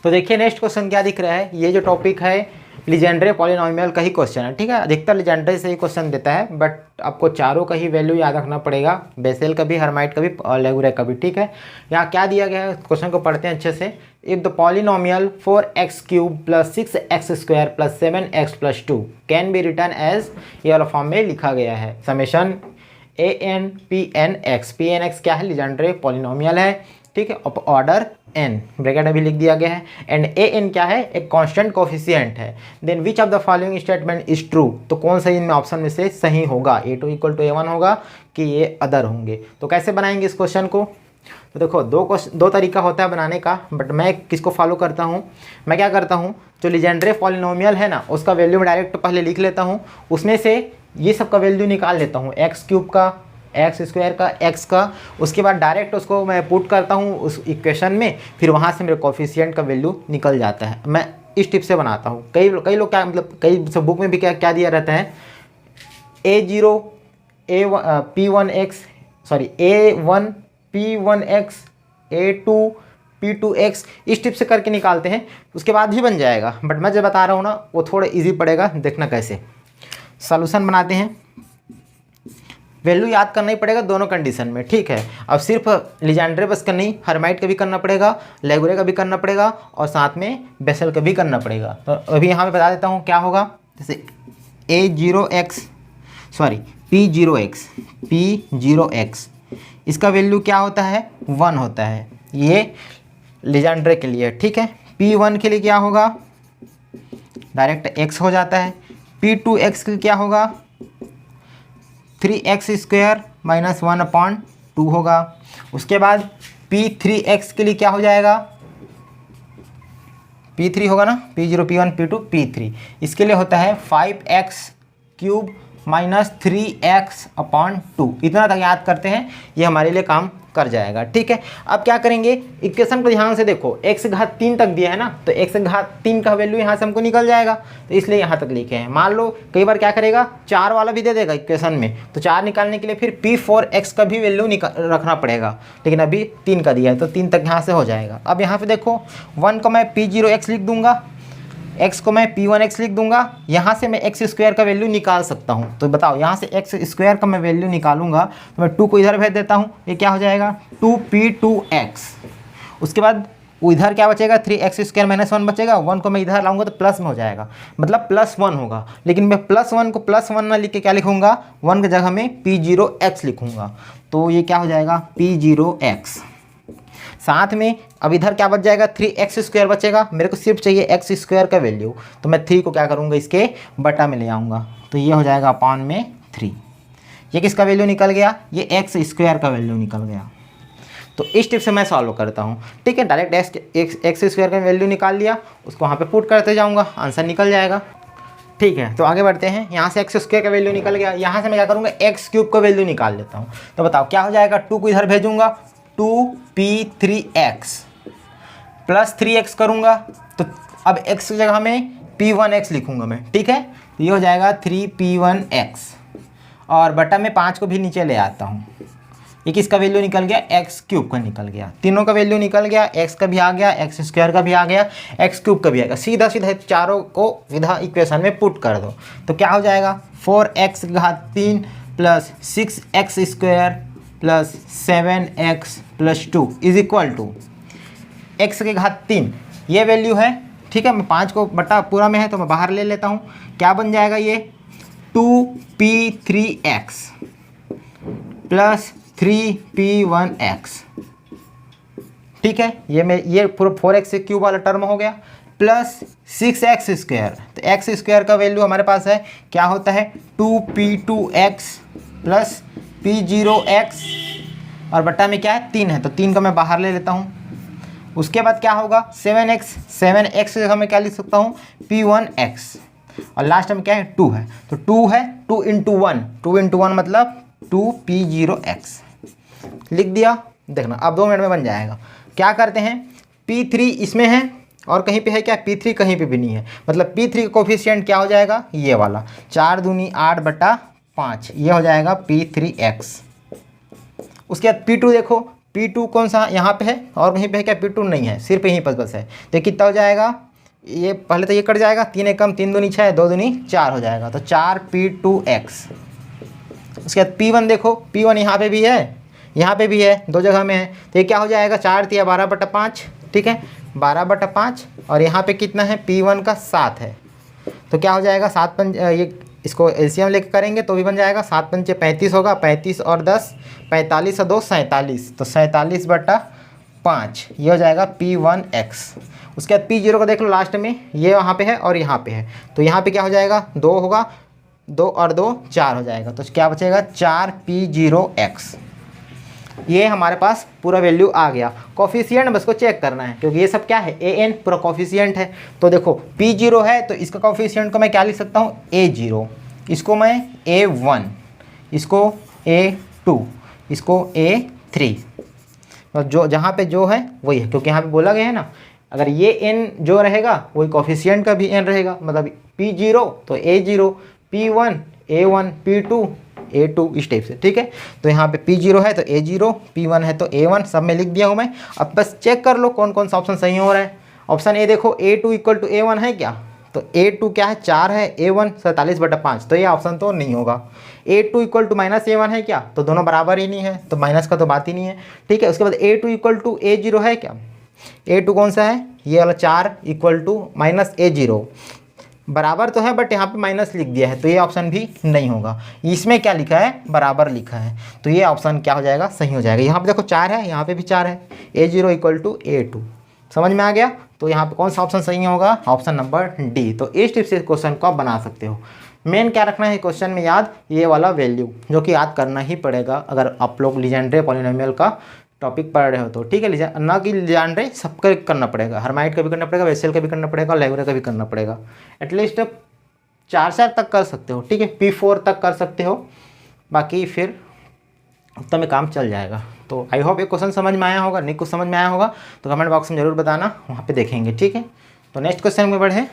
तो देखिए next question क्या दिख रहा है, ये जो टॉपिक है लीजेंड्रे पॉलिनोमियल का ही क्वेश्चन है, ठीक है। अधिकतर लीजेंड्रे से ही क्वेश्चन देता है, बट आपको चारों का ही वैल्यू याद रखना पड़ेगा, बेसेल का भी, हर्माइट का भी और लेगुरे का भी, ठीक है। यहाँ क्या दिया गया है, क्वेश्चन को पढ़ते हैं अच्छे से। If the polynomial 4x³ + 6x² + 7x + 2 can be written as, ये वाला फॉर्म में लिखा गया है, समेशन AN Pnx क्या है, लीजेंड्रे पॉलिनोमियल है, ठीक है, ऑर्डर n, ब्रैकेट में भी लिख दिया गया है। एंड an क्या है, एक कांस्टेंट कोफिशिएंट है। Then which of the following statement is true, तो कौन सा इनमें ऑप्शन में से सही होगा, A2 = A1 होगा कि ये अदर होंगे। तो कैसे बनाएंगे इस क्वेश्चन को, तो देखो दो तरीका होता है बनाने का, बट मैं किसको फॉलो करता हूँ, मैं क्या करता हूँ, जो लीजेंड्रे पॉलिनोमियल है ना उसका वैल्यू मैं डायरेक्ट पहले लिख लेता हूँ, उसमें से ये सब का वैल्यू निकाल लेता हूँ, x³ का, x² का, x का, उसके बाद डायरेक्ट उसको मैं पुट करता हूँ उस इक्वेशन में, फिर वहाँ से मेरे कोफिशिएंट का वैल्यू निकल जाता है। मैं इस टिप से बनाता हूँ। कई लोग क्या, मतलब कई सब बुक में भी क्या दिया रहता है, A0 A1 P1x A2 P2x, इस टिप से करके निकालते हैं, उसके बाद भी बन जाएगा। बट मैं जो बता रहा हूँ ना वो थोड़ा इजी पड़ेगा, देखना कैसे। सॉल्यूशन बनाते हैं, वैल्यू याद करना ही पड़ेगा दोनों कंडीशन में, ठीक है। अब सिर्फ लीजेंड्रे बस का नहीं, हर्माइट का भी करना पड़ेगा, लेगुरे का भी करना पड़ेगा, और साथ में बेसेल का भी करना पड़ेगा। तो अभी यहाँ पे बता देता हूँ क्या होगा। जैसे P0x इसका वैल्यू क्या होता है, 1 होता है, ये लीजेंड्रे के लिए, ठीक है। P1 के लिए क्या होगा, डायरेक्ट x हो जाता है। P2x के लिए क्या होगा, 3x² - 1/2 होगा। उसके बाद P3x के लिए क्या हो जाएगा, P3 होगा ना, P0 P1 P2 P3, इसके लिए होता है 5x³ - 3x/2। इतना तक याद करते हैं, ये हमारे लिए काम कर जाएगा, ठीक है। अब क्या करेंगे, इक्वेशन को ध्यान से देखो, x3 तक दिया है ना, तो x3 का वैल्यू यहाँ से हमको निकल जाएगा, तो इसलिए यहाँ तक लिखे हैं। मान लो कई बार क्या करेगा, 4 वाला भी दे देगा इक्वेशन में, तो 4 निकालने के लिए फिर P4x का भी वैल्यू रखना पड़ेगा, लेकिन अभी 3 का दिया है तो 3 तक यहाँ से हो जाएगा। अब यहाँ पे देखो 1 को मैं P0x लिख दूंगा, x को मैं P1x लिख दूंगा, यहाँ से मैं x² का वैल्यू निकाल सकता हूँ। तो बताओ यहाँ से x² का मैं वैल्यू निकालूंगा, तो मैं 2 को इधर भेज देता हूँ, ये क्या हो जाएगा 2P2x। उसके बाद इधर क्या बचेगा, 3x² - 1 बचेगा, 1 को मैं इधर लाऊंगा तो प्लस में हो जाएगा, मतलब +1 होगा। लेकिन मैं +1 को +1 ना लिख के क्या लिखूंगा, 1 की जगह में P0x लिखूंगा, तो ये क्या हो जाएगा P0x। साथ में अब इधर क्या बच जाएगा, 3x² बचेगा, मेरे को सिर्फ चाहिए x² का वैल्यू, तो मैं 3 को क्या करूँगा, इसके बटा में ले आऊँगा, तो ये हो जाएगा अपॉन में 3। ये किसका वैल्यू निकल गया, ये x² का वैल्यू निकल गया। तो इस टिप से मैं सॉल्व करता हूँ, ठीक है। डायरेक्ट x² का वैल्यू निकाल लिया, उसको वहाँ पे पुट करते जाऊँगा, आंसर निकल जाएगा, ठीक है। तो आगे बढ़ते हैं, यहाँ से x² का वैल्यू निकल गया, यहाँ से मैं क्या करूँगा, x³ का वैल्यू निकाल लेता हूँ। तो बताओ क्या हो जाएगा, 2 को इधर भेजूँगा, 2P3x + 3x करूँगा, तो अब x की जगह में P1x लिखूँगा मैं, ठीक है। तो ये हो जाएगा 3P1x, और बटा में 5 को भी नीचे ले आता हूँ, ये किसका वैल्यू निकल गया, x³ का निकल गया, तीनों का वैल्यू निकल गया, x का भी आ गया, x² का भी आ गया, x³ का भी आ गया। सीधा सीधा चारों को विधा इक्वेशन में पुट कर दो, तो क्या हो जाएगा 4x3 + 6x² + 7x + 2 = x3, ये वैल्यू है, ठीक है। मैं 5 को बटा पूरा में है तो मैं बाहर ले लेता हूँ, क्या बन जाएगा ये 2P3x + 3P1x, ठीक है। ये पूरा 4x³ वाला टर्म हो गया, प्लस 6x², तो x² का वैल्यू हमारे पास है, क्या होता है 2P2x + P0x, और बट्टा में क्या है 3 है, तो 3 का मैं बाहर ले लेता हूँ। उसके बाद क्या होगा 7x की जगह मैं क्या लिख सकता हूँ P1x, और लास्ट में क्या है 2 है, तो 2 है, 2 × 1 मतलब 2P0x लिख दिया। देखना अब 2 मिनट में बन जाएगा। क्या करते हैं, P3 इसमें है और कहीं पे है क्या, P3 कहीं पे भी नहीं है, मतलब P3 का कोफिशिएंट क्या हो जाएगा, ये वाला 4 दूनी 8/5, ये हो जाएगा P3x। उसके बाद P2 देखो, P2 कौन सा यहाँ पे है और वहीं पे है क्या, P2 नहीं है, सिर्फ यहीं पर बस है। तो कितना हो जाएगा, ये पहले तो ये कट जाएगा, 3 एकम 3 दूनी 6, 2 दूनी 4 हो जाएगा, तो 4P2x। उसके बाद P1 देखो, P1 यहाँ पे भी है, यहाँ पे भी है, 2 जगह में है, तो ये क्या हो जाएगा, 4 तिया 12/5, ठीक है, 12/5, और यहाँ पे कितना है, P1 का 7 है, तो क्या हो जाएगा 7 पंच, ये इसको एलसीएम लेके करेंगे तो भी बन जाएगा, 7 पंचे 35 होगा, 35 और 10 45 और 2 47, तो 47/5 ये हो जाएगा P1x। उसके बाद P0 को देख लो लास्ट में, ये वहाँ पे है और यहाँ पे है, तो यहाँ पे क्या हो जाएगा, 2 होगा, 2 और 2 4 हो जाएगा, तो क्या बचेगा 4P0x। ये हमारे पास पूरा वैल्यू आ गया। कोफिशिएंट बस को चेक करना है, क्योंकि ये सब क्या है, an पूरा कोफिशिएंट है। तो देखो P0 है तो इसका कोफिशिएंट को मैं क्या लिख सकता हूँ, A0, इसको मैं A1, इसको A2, इसको A3, तो जो जहाँ पे जो है वही है, क्योंकि यहाँ पे बोला गया है ना, अगर ये n जो रहेगा वही कोफिशिएंट का भी n रहेगा, मतलब P0 तो A0, P1 A1, P2 A2, इस टाइप से, ठीक है। तो यहाँ पे P0 है तो A0, P1 है तो A1, सब में लिख दिया हूँ मैं। अब बस चेक कर लो कौन कौन सा ऑप्शन सही हो रहा है। ऑप्शन ए देखो, A2 = A1 है क्या, तो A2 क्या है, 4 है, A1 47/5, तो ये ऑप्शन तो नहीं होगा। A2 = -A1 है क्या, तो दोनों बराबर ही नहीं है, तो माइनस का तो बात ही नहीं है, ठीक है। उसके बाद A2 = A0 है क्या, A2 कौन सा है, ये वाला 4 = -A0, बराबर तो है बट यहाँ पे माइनस लिख दिया है, तो ये ऑप्शन भी नहीं होगा। इसमें क्या लिखा है, बराबर लिखा है, तो ये ऑप्शन क्या हो जाएगा, सही हो जाएगा। यहाँ पे देखो 4 है, यहाँ पे भी 4 है, A0 = A2, समझ में आ गया। तो यहाँ पे कौन सा ऑप्शन सही होगा, ऑप्शन नंबर डी। तो इस टिप से क्वेश्चन को आप बना सकते हो। मेन क्या रखना है क्वेश्चन में याद, ये वाला वैल्यू जो कि याद करना ही पड़ेगा अगर आप लोग लीजेंड्रे पॉलिनोमियल का टॉपिक पढ़ रहे हो तो, ठीक है। ना कि लीजेंड्रे सबका करना पड़ेगा, हर्माइट का भी करना पड़ेगा, बेसेल का भी करना पड़ेगा, लैगुरे का भी करना पड़ेगा। एटलीस्ट 4 तक कर सकते हो, ठीक है, P4 तक कर सकते हो, बाकी फिर उतना में काम चल जाएगा। तो आई होप ये क्वेश्चन समझ में आया होगा, नहीं कुछ समझ में आया होगा तो कमेंट बॉक्स में ज़रूर बताना, वहाँ पे देखेंगे, ठीक है। तो नेक्स्ट क्वेश्चन में बढ़े।